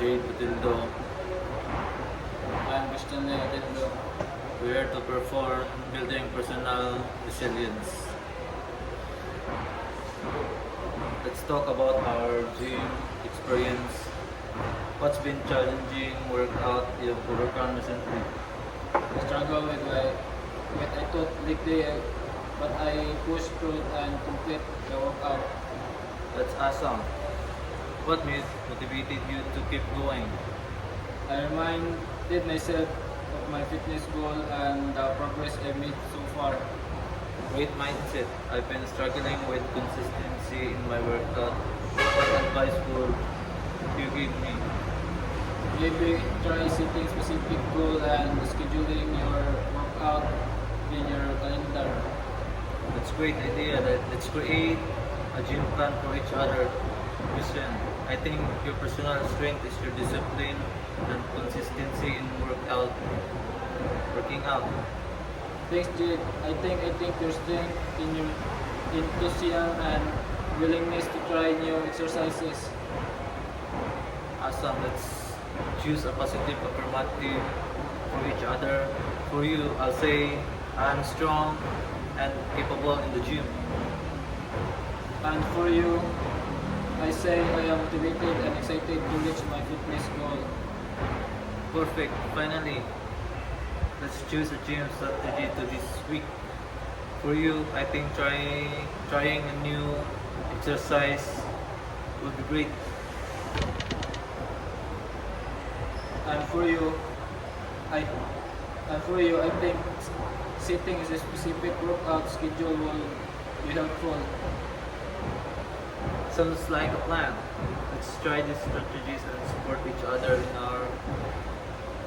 Jade Utildo. I'm Stanley Utildo. We're here to perform building personal resilience. Let's talk about our gym experience. What's been challenging workout you've overcome recently? I struggle with I thought leg day, but I push through and complete the workout. That's awesome. What motivated you to keep going? I reminded myself of my fitness goal and the progress I made so far. Great mindset. I've been struggling with consistency in my workout. What advice would you give me? Maybe try setting specific goal and scheduling your workout in your calendar. That's a great idea. Let's create a gym plan for each other. Listen, I think your personal strength is your discipline and consistency in working out. Thanks, Jake. I think your strength in your enthusiasm and willingness to try new exercises. Awesome. Let's choose a positive affirmative for each other. For you, I'll say I'm strong and capable in the gym. And for you, I say I am motivated and excited to reach my fitness goal. Perfect. Finally, let's choose a gym strategy to this week. For you, I think trying a new exercise would be great. And for you, I I think setting a specific workout schedule will be helpful. Sounds like a plan. Let's try these strategies and support each other in our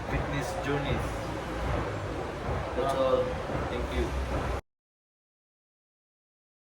fitness journeys. That's all. Thank you.